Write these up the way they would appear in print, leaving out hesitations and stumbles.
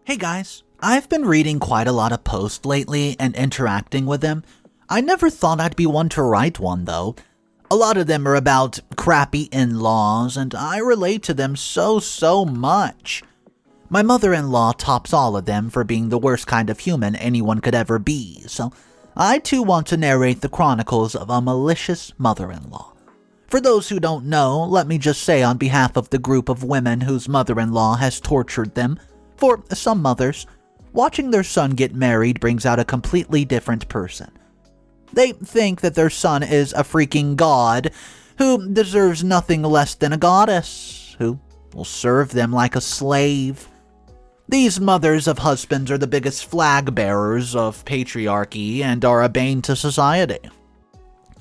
Hey guys, I've been reading quite a lot of posts lately and interacting with them. I never thought I'd be one to write one though. A lot of them are about crappy in-laws and I relate to them so much. My mother-in-law tops all of them for being the worst kind of human anyone could ever be, so I too want to narrate the chronicles of a malicious mother-in-law. For those who don't know, let me just say on behalf of the group of women whose mother-in-law has tortured them, for some mothers, watching their son get married brings out a completely different person. They think that their son is a freaking god who deserves nothing less than a goddess, who will serve them like a slave. These mothers of husbands are the biggest flag bearers of patriarchy and are a bane to society.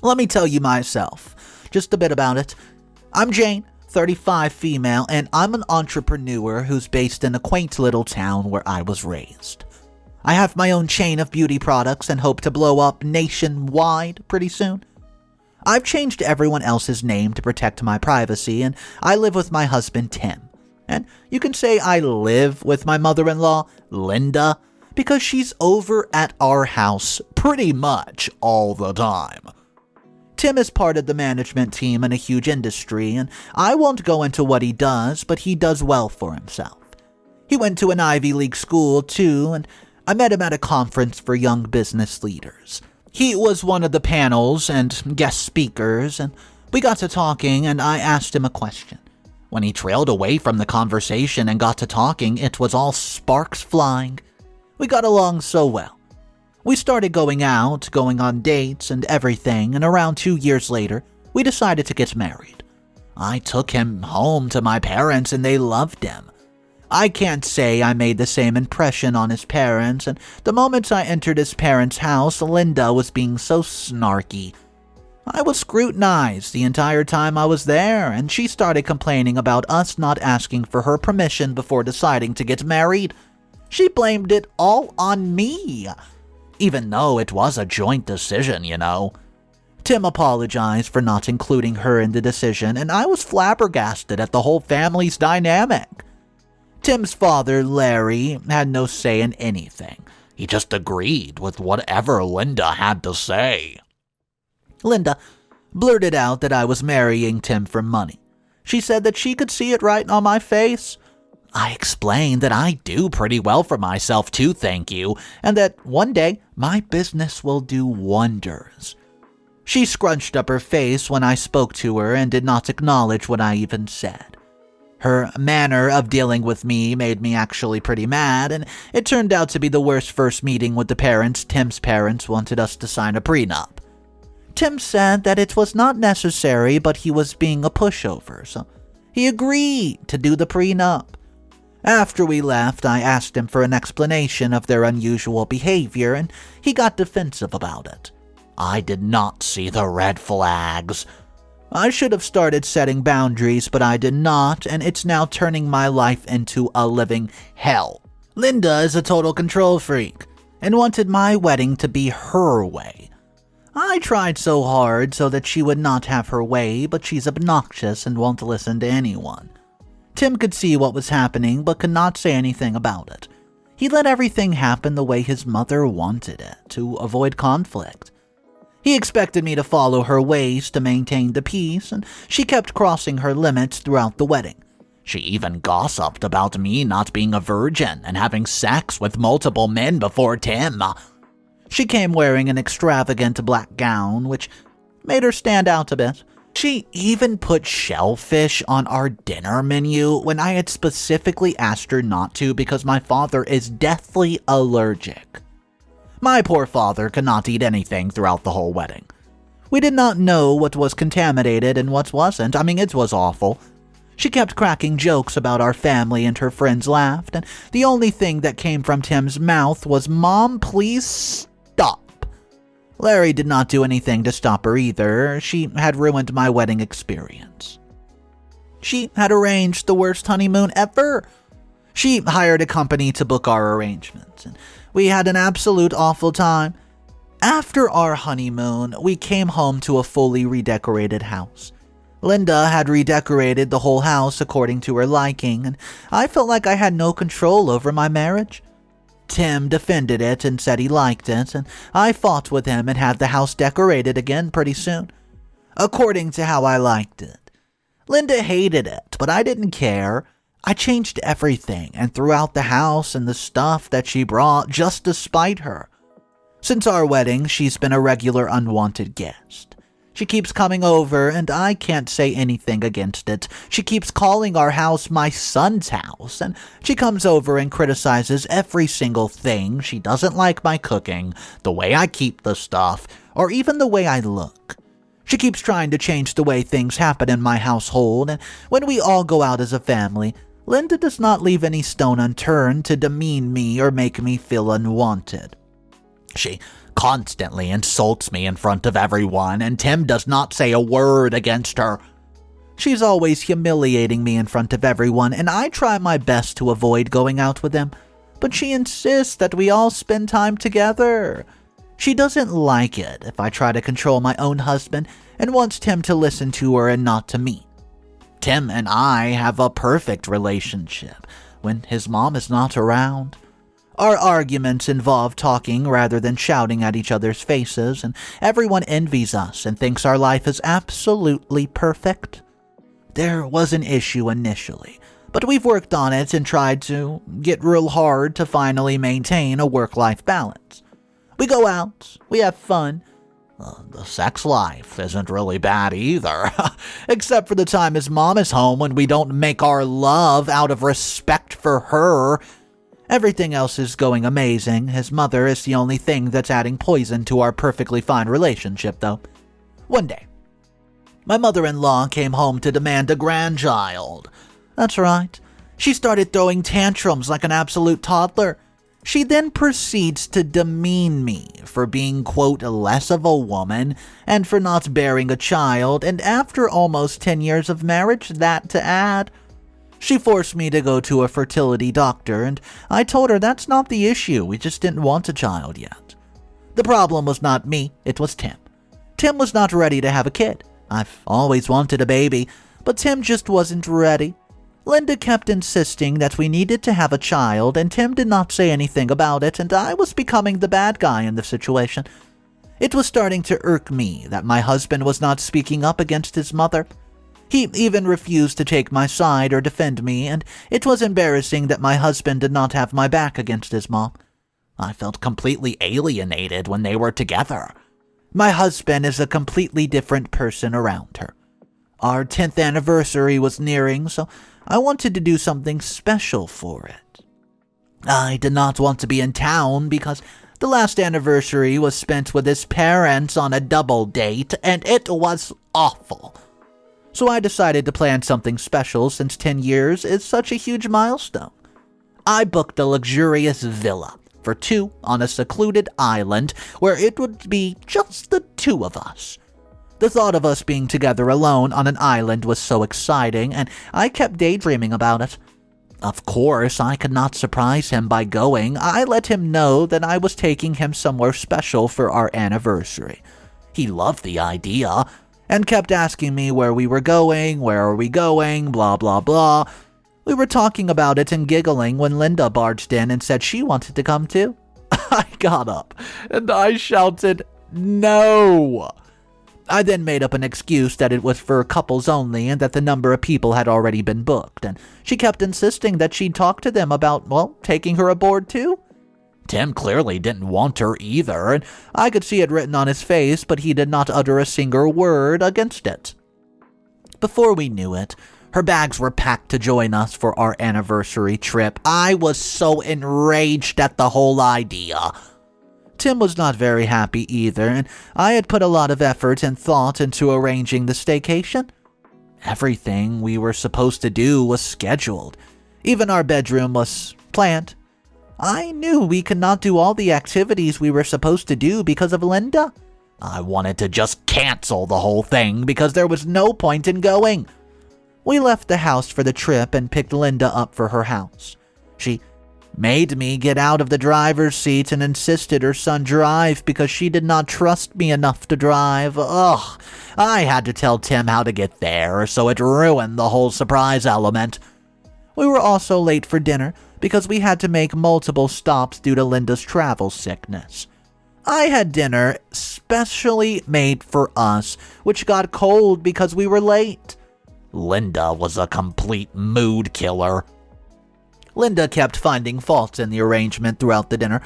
Let me tell you myself, just a bit about it. I'm Jane, 35 female, and I'm an entrepreneur who's based in a quaint little town where I was raised. I have my own chain of beauty products and hope to blow up nationwide pretty soon. I've changed everyone else's name to protect my privacy, and I live with my husband Tim. And you can say I live with my mother-in-law, Linda, because she's over at our house pretty much all the time. Tim is part of the management team in a huge industry, and I won't go into what he does, but he does well for himself. He went to an Ivy League school too, and I met him at a conference for young business leaders. He was one of the panels and guest speakers, and we got to talking, and I asked him a question. When he trailed away from the conversation and got to talking, it was all sparks flying. We got along so well. We started going out, going on dates and everything, and around 2 years later, we decided to get married. I took him home to my parents and they loved him. I can't say I made the same impression on his parents, and the moment I entered his parents' house, Linda was being so snarky. I was scrutinized the entire time I was there, and she started complaining about us not asking for her permission before deciding to get married. She blamed it all on me, even though it was a joint decision, you know. Tim apologized for not including her in the decision, and I was flabbergasted at the whole family's dynamic. Tim's father, Larry, had no say in anything. He just agreed with whatever Linda had to say. Linda blurted out that I was marrying Tim for money. She said that she could see it right on my face. I explained that I do pretty well for myself too, thank you, and that one day my business will do wonders. She scrunched up her face when I spoke to her and did not acknowledge what I even said. Her manner of dealing with me made me actually pretty mad, and it turned out to be the worst first meeting with the parents. Tim's parents wanted us to sign a prenup. Tim said that it was not necessary, but he was being a pushover, so he agreed to do the prenup. After we left, I asked him for an explanation of their unusual behavior, and he got defensive about it. I did not see the red flags. I should have started setting boundaries, but I did not, and it's now turning my life into a living hell. Linda is a total control freak, and wanted my wedding to be her way. I tried so hard so that she would not have her way, but she's obnoxious and won't listen to anyone. Tim could see what was happening, but could not say anything about it. He let everything happen the way his mother wanted it, to avoid conflict. He expected me to follow her ways to maintain the peace, and she kept crossing her limits throughout the wedding. She even gossiped about me not being a virgin and having sex with multiple men before Tim. She came wearing an extravagant black gown, which made her stand out a bit. She even put shellfish on our dinner menu when I had specifically asked her not to because my father is deathly allergic. My poor father could not eat anything throughout the whole wedding. We did not know what was contaminated and what wasn't. It was awful. She kept cracking jokes about our family and her friends laughed, and the only thing that came from Tim's mouth was, "Mom, please stop." Larry did not do anything to stop her either. She had ruined my wedding experience. She had arranged the worst honeymoon ever. She hired a company to book our arrangements, and we had an absolute awful time. After our honeymoon, we came home to a fully redecorated house. Linda had redecorated the whole house according to her liking, and I felt like I had no control over my marriage. Tim defended it and said he liked it, and I fought with him and had the house decorated again pretty soon, according to how I liked it. Linda hated it, but I didn't care. I changed everything and threw out the house and the stuff that she brought just to spite her. Since our wedding, she's been a regular unwanted guest. She keeps coming over, and I can't say anything against it. She keeps calling our house my son's house, and she comes over and criticizes every single thing. She doesn't like my cooking, the way I keep the stuff, or even the way I look. She keeps trying to change the way things happen in my household, and when we all go out as a family, Linda does not leave any stone unturned to demean me or make me feel unwanted. She constantly insults me in front of everyone, and Tim does not say a word against her. She's always humiliating me in front of everyone, and I try my best to avoid going out with them, but she insists that we all spend time together. She doesn't like it if I try to control my own husband and wants Tim to listen to her and not to me. Tim and I have a perfect relationship when his mom is not around. Our arguments involve talking rather than shouting at each other's faces, and everyone envies us and thinks our life is absolutely perfect. There was an issue initially, but we've worked on it and tried to get real hard to finally maintain a work-life balance. We go out, we have fun. The sex life isn't really bad either, except for the time his mom is home when we don't make our love out of respect for her. Everything else is going amazing. His mother is the only thing that's adding poison to our perfectly fine relationship, though. One day, my mother-in-law came home to demand a grandchild. That's right. She started throwing tantrums like an absolute toddler. She then proceeds to demean me for being, quote, less of a woman and for not bearing a child, and after almost 10 years of marriage, that to add. She forced me to go to a fertility doctor, and I told her that's not the issue, we just didn't want a child yet. The problem was not me, it was Tim. Tim was not ready to have a kid. I've always wanted a baby, but Tim just wasn't ready. Linda kept insisting that we needed to have a child, and Tim did not say anything about it, and I was becoming the bad guy in the situation. It was starting to irk me that my husband was not speaking up against his mother. He even refused to take my side or defend me, and it was embarrassing that my husband did not have my back against his mom. I felt completely alienated when they were together. My husband is a completely different person around her. Our 10th anniversary was nearing, so I wanted to do something special for it. I did not want to be in town because the last anniversary was spent with his parents on a double date, and it was awful. So I decided to plan something special since 10 years is such a huge milestone. I booked a luxurious villa for 2 on a secluded island where it would be just the 2 of us. The thought of us being together alone on an island was so exciting, and I kept daydreaming about it. Of course, I could not surprise him by going. I let him know that I was taking him somewhere special for our anniversary. He loved the idea and kept asking me where we were going, where are we going, blah, blah, blah. We were talking about it and giggling when Linda barged in and said she wanted to come too. I got up and I shouted, "No!" I then made up an excuse that it was for couples only and that the number of people had already been booked, and she kept insisting that she'd talk to them about, taking her aboard too. Tim clearly didn't want her either, and I could see it written on his face, but he did not utter a single word against it. Before we knew it, her bags were packed to join us for our anniversary trip. I was so enraged at the whole idea. Tim was not very happy either, and I had put a lot of effort and thought into arranging the staycation. Everything we were supposed to do was scheduled. Even our bedroom was planned. I knew we could not do all the activities we were supposed to do because of Linda. I wanted to just cancel the whole thing because there was no point in going. We left the house for the trip and picked Linda up for her house. She made me get out of the driver's seat and insisted her son drive because she did not trust me enough to drive. Ugh, I had to tell Tim how to get there, so it ruined the whole surprise element. We were also late for dinner because we had to make multiple stops due to Linda's travel sickness. I had dinner specially made for us, which got cold because we were late. Linda was a complete mood killer. Linda kept finding faults in the arrangement throughout the dinner.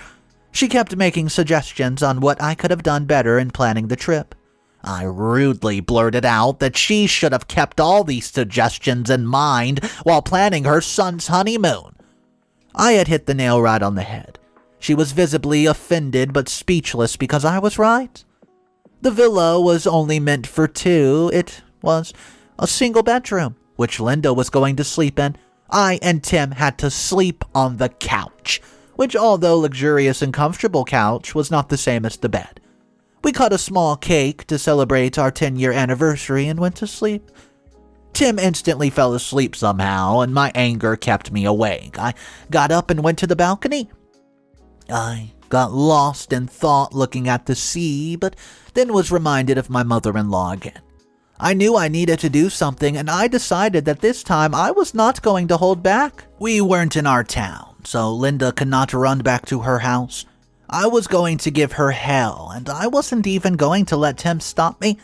She kept making suggestions on what I could have done better in planning the trip. I rudely blurted out that she should have kept all these suggestions in mind while planning her son's honeymoon. I had hit the nail right on the head. She was visibly offended but speechless because I was right. The villa was only meant for two. It was a single bedroom, which Linda was going to sleep in. I and Tim had to sleep on the couch, which, although luxurious and comfortable couch, was not the same as the bed. We cut a small cake to celebrate our 10-year anniversary and went to sleep. Tim instantly fell asleep somehow, and my anger kept me awake. I got up and went to the balcony. I got lost in thought looking at the sea, but then was reminded of my mother-in-law again. I knew I needed to do something, and I decided that this time I was not going to hold back. We weren't in our town, so Linda could not run back to her house. I was going to give her hell, and I wasn't even going to let Tim stop me.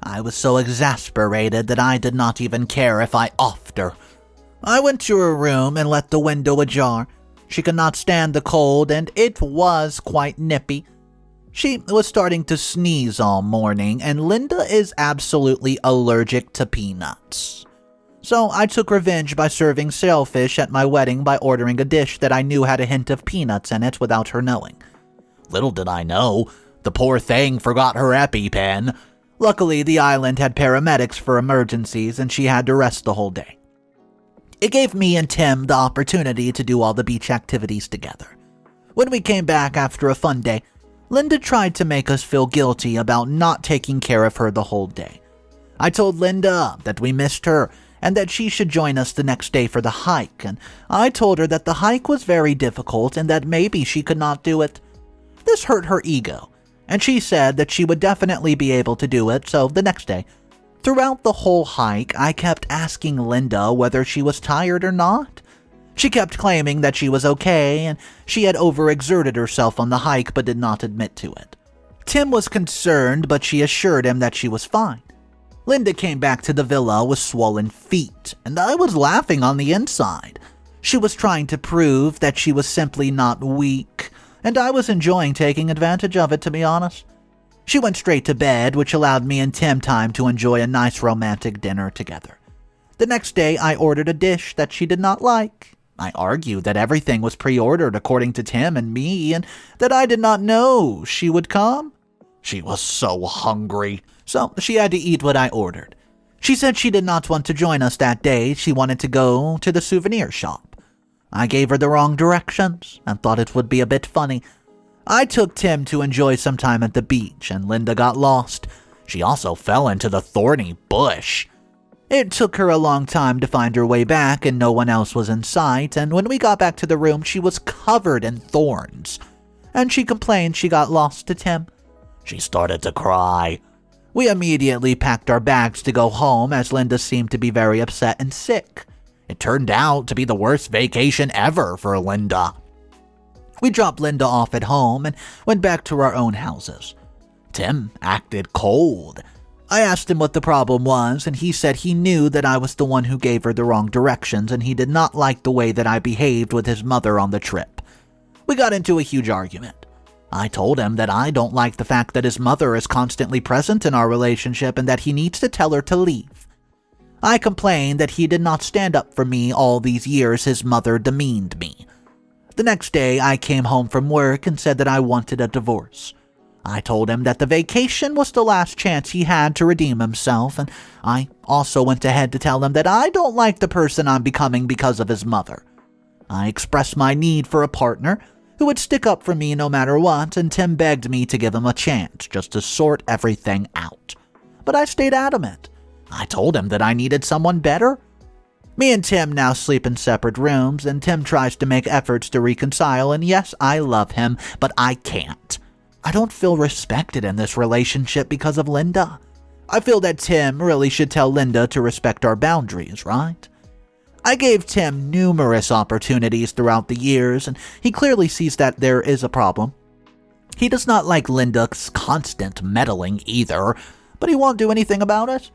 I was so exasperated that I did not even care if I offed her. I went to her room and left the window ajar. She could not stand the cold, and it was quite nippy. She was starting to sneeze all morning, and Linda is absolutely allergic to peanuts. So I took revenge by serving sailfish at my wedding by ordering a dish that I knew had a hint of peanuts in it without her knowing. Little did I know, the poor thing forgot her EpiPen. Luckily, the island had paramedics for emergencies, and she had to rest the whole day. It gave me and Tim the opportunity to do all the beach activities together. When we came back after a fun day, Linda tried to make us feel guilty about not taking care of her the whole day. I told Linda that we missed her and that she should join us the next day for the hike, and I told her that the hike was very difficult and that maybe she could not do it. This hurt her ego, and she said that she would definitely be able to do it, so the next day, throughout the whole hike, I kept asking Linda whether she was tired or not. She kept claiming that she was okay, and she had overexerted herself on the hike but did not admit to it. Tim was concerned, but she assured him that she was fine. Linda came back to the villa with swollen feet, and I was laughing on the inside. She was trying to prove that she was simply not weak, and I was enjoying taking advantage of it, to be honest. She went straight to bed, which allowed me and Tim time to enjoy a nice romantic dinner together. The next day, I ordered a dish that she did not like. I argued that everything was pre-ordered according to Tim and me, and that I did not know she would come. She was so hungry, so she had to eat what I ordered. She said she did not want to join us that day. She wanted to go to the souvenir shop. I gave her the wrong directions and thought it would be a bit funny. I took Tim to enjoy some time at the beach, and Linda got lost. She also fell into the thorny bush. It took her a long time to find her way back, and no one else was in sight, and when we got back to the room, she was covered in thorns, and she complained she got lost to Tim. She started to cry. We immediately packed our bags to go home, as Linda seemed to be very upset and sick. It turned out to be the worst vacation ever for Linda. We dropped Linda off at home and went back to our own houses. Tim acted cold. I asked him what the problem was, and he said he knew that I was the one who gave her the wrong directions, and he did not like the way that I behaved with his mother on the trip. We got into a huge argument. I told him that I don't like the fact that his mother is constantly present in our relationship and that he needs to tell her to leave. I complained that he did not stand up for me all these years his mother demeaned me. The next day, I came home from work and said that I wanted a divorce. I told him that the vacation was the last chance he had to redeem himself, and I also went ahead to tell him that I don't like the person I'm becoming because of his mother. I expressed my need for a partner who would stick up for me no matter what, and Tim begged me to give him a chance just to sort everything out. But I stayed adamant. I told him that I needed someone better. Me and Tim now sleep in separate rooms, and Tim tries to make efforts to reconcile, and yes, I love him, but I can't. I don't feel respected in this relationship because of Linda. I feel that Tim really should tell Linda to respect our boundaries, right? I gave Tim numerous opportunities throughout the years, and he clearly sees that there is a problem. He does not like Linda's constant meddling either, but he won't do anything about it.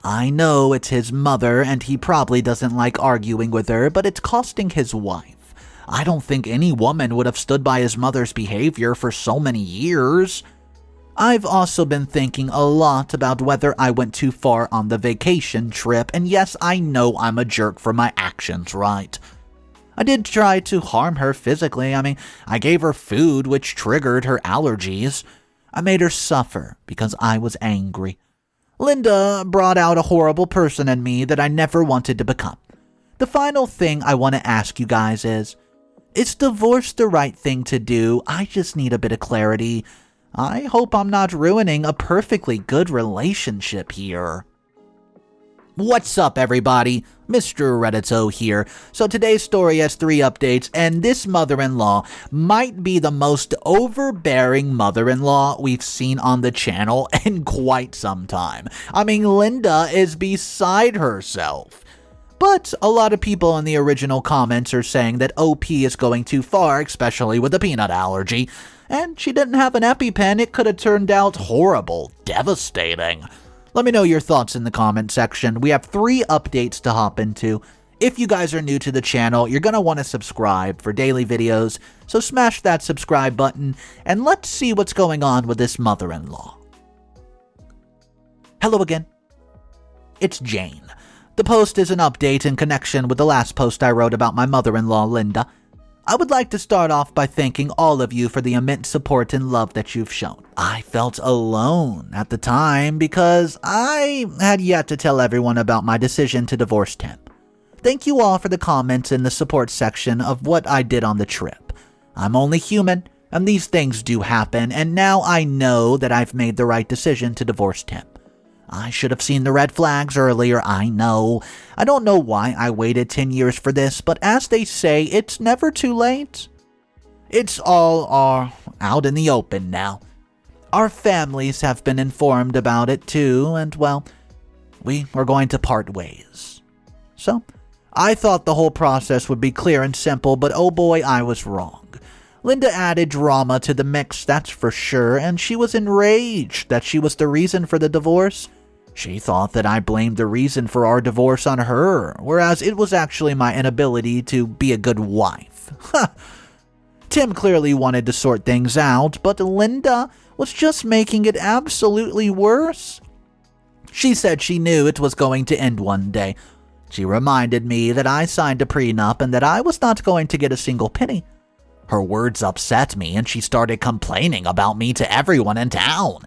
I know it's his mother, and he probably doesn't like arguing with her, but it's costing his wife. I don't think any woman would have stood by his mother's behavior for so many years. I've also been thinking a lot about whether I went too far on the vacation trip, and yes, I know I'm a jerk for my actions, right? I did try to harm her physically. I gave her food which triggered her allergies. I made her suffer because I was angry. Linda brought out a horrible person in me that I never wanted to become. The final thing I want to ask you guys is divorce the right thing to do? I just need a bit of clarity. I hope I'm not ruining a perfectly good relationship here. What's up, everybody? Mr. Reddito here. So today's story has 3 updates, and this mother-in-law might be the most overbearing mother-in-law we've seen on the channel in quite some time. Linda is beside herself. But a lot of people in the original comments are saying that OP is going too far, especially with the peanut allergy. And she didn't have an EpiPen. It could have turned out horrible, devastating. Let me know your thoughts in the comment section. We have 3 updates to hop into. If you guys are new to the channel, you're going to want to subscribe for daily videos, so smash that subscribe button, and let's see what's going on with this mother-in-law. Hello again. It's Jane. The post is an update in connection with the last post I wrote about my mother-in-law, Linda. I would like to start off by thanking all of you for the immense support and love that you've shown. I felt alone at the time because I had yet to tell everyone about my decision to divorce Tim. Thank you all for the comments in the support section of what I did on the trip. I'm only human, and these things do happen, and now I know that I've made the right decision to divorce Tim. I should have seen the red flags earlier, I know. I don't know why I waited 10 years for this, but as they say, it's never too late. It's all out in the open now. Our families have been informed about it too, and well, we were going to part ways. So, I thought the whole process would be clear and simple, but oh boy, I was wrong. Linda added drama to the mix, that's for sure, and she was enraged that she was the reason for the divorce. She thought that I blamed the reason for our divorce on her, whereas it was actually my inability to be a good wife. Tim clearly wanted to sort things out, but Linda was just making it absolutely worse. She said she knew it was going to end one day. She reminded me that I signed a prenup and that I was not going to get a single penny. Her words upset me, and she started complaining about me to everyone in town.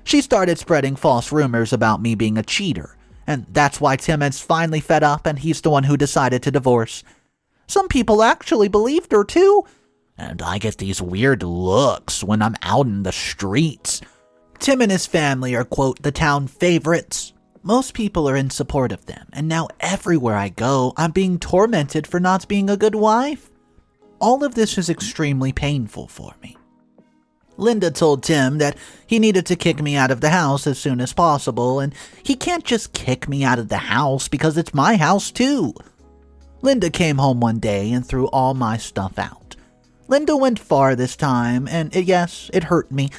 She started spreading false rumors about me being a cheater, and that's why Tim is finally fed up and he's the one who decided to divorce. Some people actually believed her too, and I get these weird looks when I'm out in the streets. Tim and his family are, quote, the town favorites. Most people are in support of them, and now everywhere I go, I'm being tormented for not being a good wife. All of this is extremely painful for me. Linda told Tim that he needed to kick me out of the house as soon as possible, and he can't just kick me out of the house because it's my house too. Linda came home one day and threw all my stuff out. Linda went far this time, and yes, it hurt me.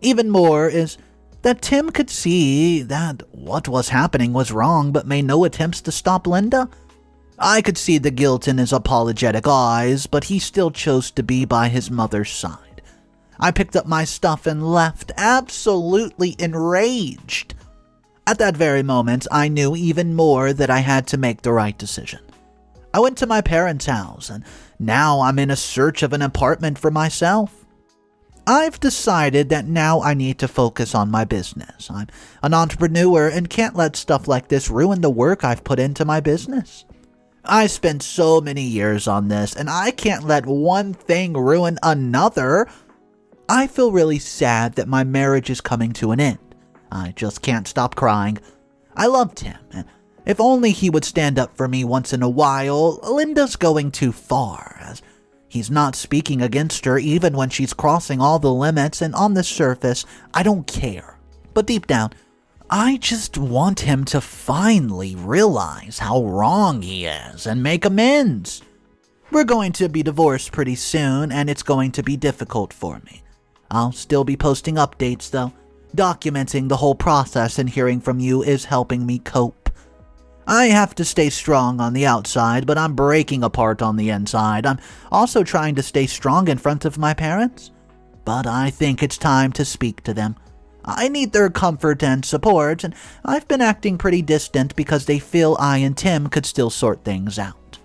Even more is that Tim could see that what was happening was wrong but made no attempts to stop Linda. I could see the guilt in his apologetic eyes, but he still chose to be by his mother's side. I picked up my stuff and left, absolutely enraged. At that very moment, I knew even more that I had to make the right decision. I went to my parents' house, and now I'm in a search of an apartment for myself. I've decided that now I need to focus on my business. I'm an entrepreneur and can't let stuff like this ruin the work I've put into my business. I spent so many years on this, and I can't let one thing ruin another. I feel really sad that my marriage is coming to an end. I just can't stop crying. I loved him, and If only he would stand up for me once in a while. Linda's going too far, as he's not speaking against her even when she's crossing all the limits, and on the surface, I don't care. But deep down, I just want him to finally realize how wrong he is and make amends. We're going to be divorced pretty soon, and it's going to be difficult for me. I'll still be posting updates, though. Documenting the whole process and hearing from you is helping me cope. I have to stay strong on the outside, but I'm breaking apart on the inside. I'm also trying to stay strong in front of my parents, but I think it's time to speak to them. I need their comfort and support, and I've been acting pretty distant because they feel I and Tim could still sort things out.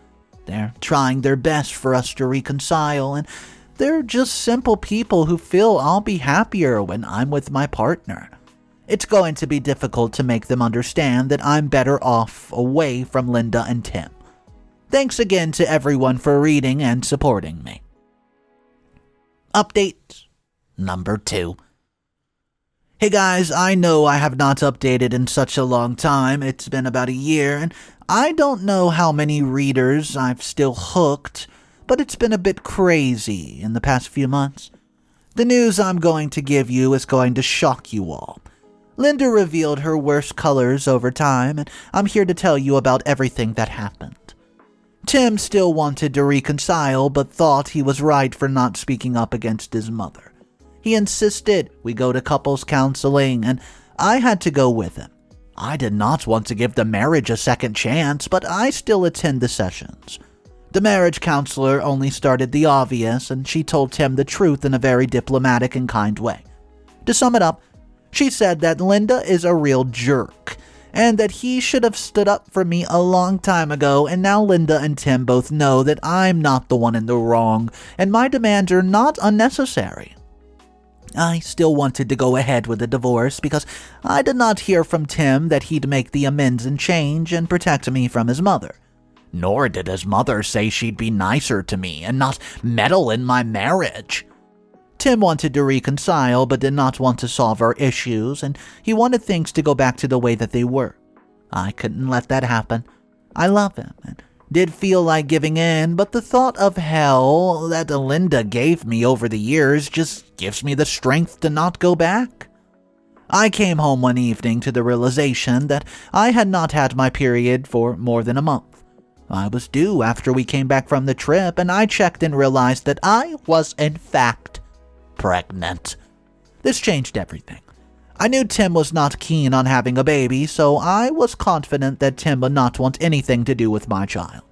They're trying their best for us to reconcile, and they're just simple people who feel I'll be happier when I'm with my partner. It's going to be difficult to make them understand that I'm better off away from Linda and Tim. Thanks again to everyone for reading and supporting me. Update number 2. Hey guys, I know I have not updated in such a long time. It's been about a year, and I don't know how many readers I've still hooked, but it's been a bit crazy in the past few months. The news I'm going to give you is going to shock you all. Linda revealed her worst colors over time, and I'm here to tell you about everything that happened. Tim still wanted to reconcile, but thought he was right for not speaking up against his mother. He insisted we go to couples counseling, and I had to go with him. I did not want to give the marriage a second chance, but I still attend the sessions. The marriage counselor only started the obvious, and she told Tim the truth in a very diplomatic and kind way. To sum it up, she said that Linda is a real jerk, and that he should have stood up for me a long time ago, and now Linda and Tim both know that I'm not the one in the wrong, and my demands are not unnecessary. I still wanted to go ahead with the divorce because I did not hear from Tim that he'd make the amends and change and protect me from his mother. Nor did his mother say she'd be nicer to me and not meddle in my marriage. Tim wanted to reconcile but did not want to solve our issues, and he wanted things to go back to the way that they were. I couldn't let that happen. I love him and did feel like giving in, but the thought of hell that Linda gave me over the years just gives me the strength to not go back. I came home one evening to the realization that I had not had my period for more than a month. I was due after we came back from the trip, and I checked and realized that I was in fact pregnant. This changed everything. I knew Tim was not keen on having a baby, so I was confident that Tim would not want anything to do with my child.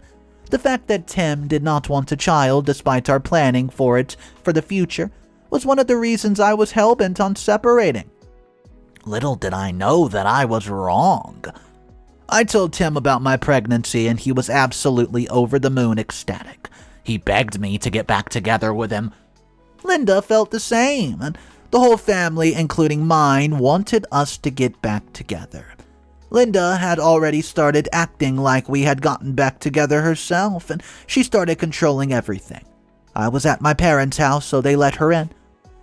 The fact that Tim did not want a child despite our planning for it for the future was one of the reasons I was hell-bent on separating. Little did I know that I was wrong. I told Tim about my pregnancy, and he was absolutely over the moon ecstatic. He begged me to get back together with him. Linda felt the same, and the whole family, including mine, wanted us to get back together. Linda had already started acting like we had gotten back together herself, and she started controlling everything. I was at my parents' house, so they let her in.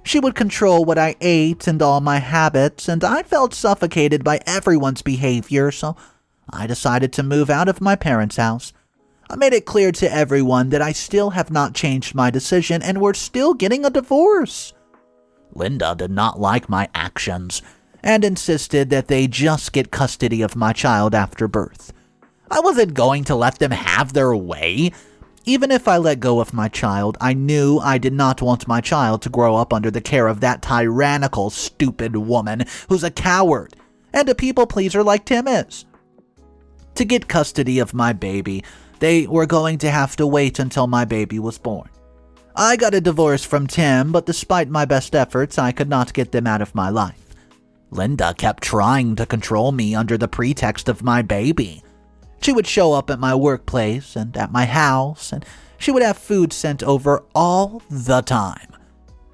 She would control what I ate and all my habits, and I felt suffocated by everyone's behavior, so I decided to move out of my parents' house. I made it clear to everyone that I still have not changed my decision, and we're still getting a divorce. Linda did not like my actions and insisted that they just get custody of my child after birth. I wasn't going to let them have their way. Even if I let go of my child, I knew I did not want my child to grow up under the care of that tyrannical, stupid woman who's a coward and a people pleaser like Tim is. To get custody of my baby, they were going to have to wait until my baby was born. I got a divorce from Tim, but despite my best efforts, I could not get them out of my life. Linda kept trying to control me under the pretext of my baby. She would show up at my workplace and at my house, and she would have food sent over all the time.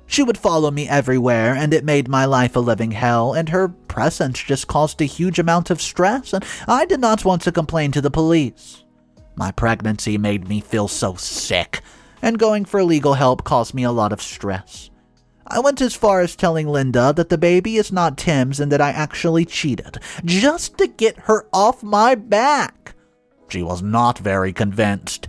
She would follow me everywhere, and it made my life a living hell, and her presence just caused a huge amount of stress, and I did not want to complain to the police. My pregnancy made me feel so sick, and going for legal help caused me a lot of stress. I went as far as telling Linda that the baby is not Tim's and that I actually cheated, just to get her off my back. She was not very convinced.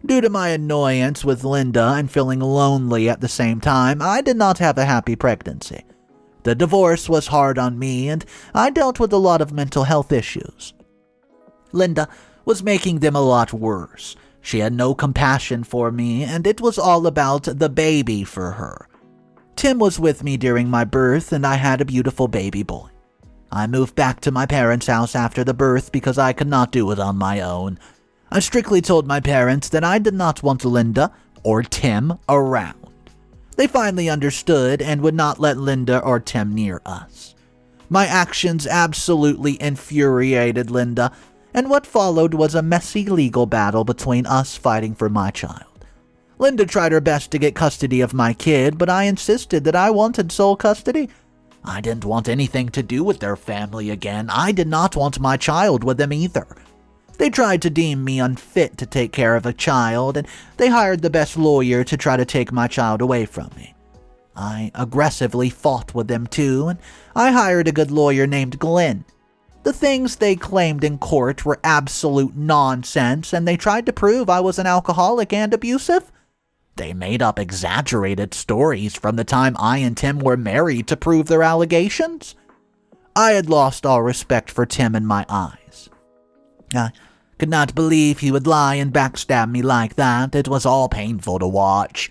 Due to my annoyance with Linda and feeling lonely at the same time, I did not have a happy pregnancy. The divorce was hard on me, and I dealt with a lot of mental health issues. Linda was making them a lot worse. She had no compassion for me, and it was all about the baby for her. Tim was with me during my birth, and I had a beautiful baby boy. I moved back to my parents' house after the birth because I could not do it on my own. I strictly told my parents that I did not want Linda or Tim around. They finally understood and would not let Linda or Tim near us. My actions absolutely infuriated Linda, and what followed was a messy legal battle between us fighting for my child. Linda tried her best to get custody of my kid, but I insisted that I wanted sole custody. I didn't want anything to do with their family again. I did not want my child with them either. They tried to deem me unfit to take care of a child, and they hired the best lawyer to try to take my child away from me. I aggressively fought with them too, and I hired a good lawyer named Glenn. The things they claimed in court were absolute nonsense, and they tried to prove I was an alcoholic and abusive. They made up exaggerated stories from the time I and Tim were married to prove their allegations. I had lost all respect for Tim in my eyes. I could not believe he would lie and backstab me like that. It was all painful to watch.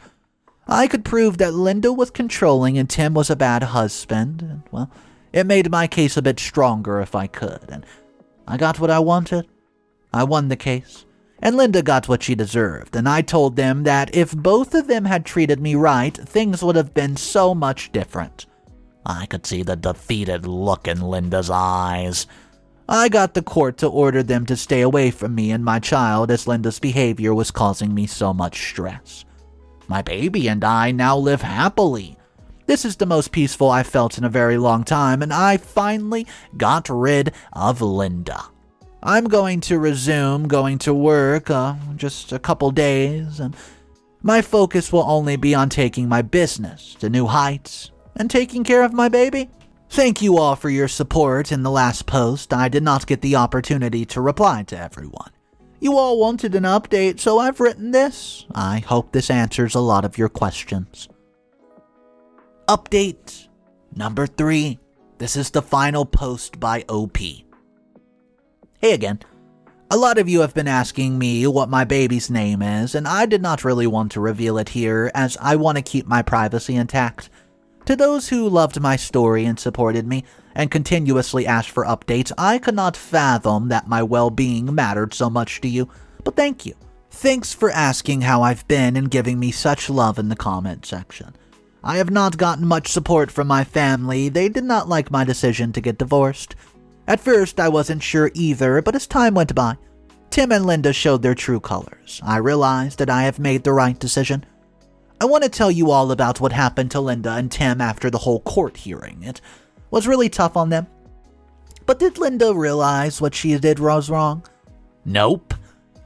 I could prove that Linda was controlling and Tim was a bad husband, and, well, it made my case a bit stronger if I could, and I got what I wanted. I won the case. And Linda got what she deserved, and I told them that if both of them had treated me right, things would have been so much different. I could see the defeated look in Linda's eyes. I got the court to order them to stay away from me and my child as Linda's behavior was causing me so much stress. My baby and I now live happily. This is the most peaceful I've felt in a very long time, and I finally got rid of Linda. I'm going to resume going to work just a couple days, and my focus will only be on taking my business to new heights and taking care of my baby. Thank you all for your support in the last post. I did not get the opportunity to reply to everyone. You all wanted an update, so I've written this. I hope this answers a lot of your questions. Update number 3. This is the final post by OP. Hey again. A lot of you have been asking me what my baby's name is, and I did not really want to reveal it here as I want to keep my privacy intact. To those who loved my story and supported me and continuously asked for updates, I could not fathom that my well-being mattered so much to you, but thank you. Thanks for asking how I've been and giving me such love in the comment section. I have not gotten much support from my family. They did not like my decision to get divorced. At first, I wasn't sure either, but as time went by, Tim and Linda showed their true colors. I realized that I have made the right decision. I want to tell you all about what happened to Linda and Tim after the whole court hearing. It was really tough on them. But did Linda realize what she did was wrong? Nope.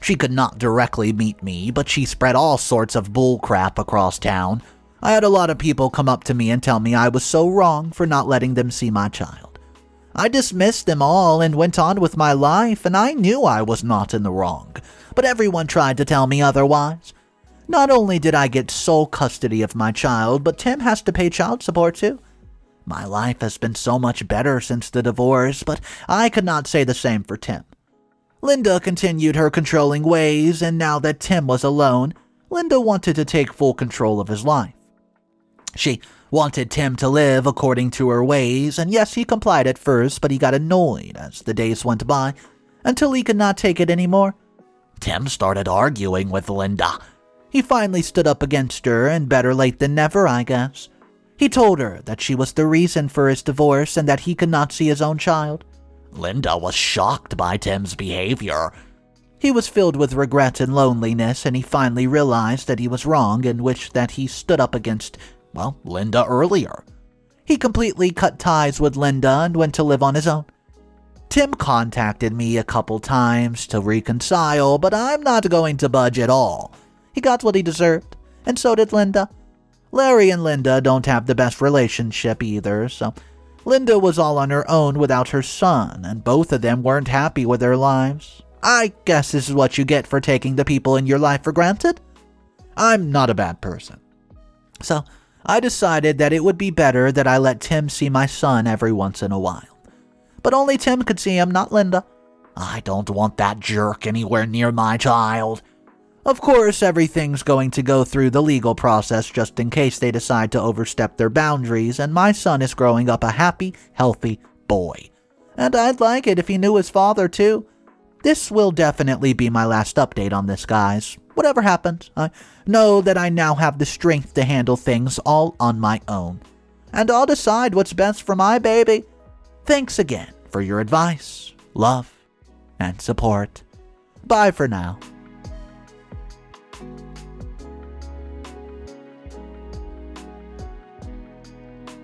She could not directly meet me, but she spread all sorts of bullcrap across town. I had a lot of people come up to me and tell me I was so wrong for not letting them see my child. I dismissed them all and went on with my life, and I knew I was not in the wrong, but everyone tried to tell me otherwise. Not only did I get sole custody of my child, but Tim has to pay child support too. My life has been so much better since the divorce, but I could not say the same for Tim. Linda continued her controlling ways, and now that Tim was alone, Linda wanted to take full control of his life. She wanted Tim to live according to her ways, and yes, he complied at first, but he got annoyed as the days went by, until he could not take it anymore. Tim started arguing with Linda. He finally stood up against her, and better late than never, I guess. He told her that she was the reason for his divorce and that he could not see his own child. Linda was shocked by Tim's behavior. He was filled with regret and loneliness, and he finally realized that he was wrong and wished that he stood up against Linda earlier. He completely cut ties with Linda and went to live on his own. Tim contacted me a couple times to reconcile, but I'm not going to budge at all. He got what he deserved, and so did Linda. Larry and Linda don't have the best relationship either, so Linda was all on her own without her son, and both of them weren't happy with their lives. I guess this is what you get for taking the people in your life for granted. I'm not a bad person. So I decided that it would be better that I let Tim see my son every once in a while. But only Tim could see him, not Linda. I don't want that jerk anywhere near my child. Of course, everything's going to go through the legal process just in case they decide to overstep their boundaries, and my son is growing up a happy, healthy boy. And I'd like it if he knew his father, too. This will definitely be my last update on this, guys. Whatever happens, I know that I now have the strength to handle things all on my own. And I'll decide what's best for my baby. Thanks again for your advice, love, and support. Bye for now.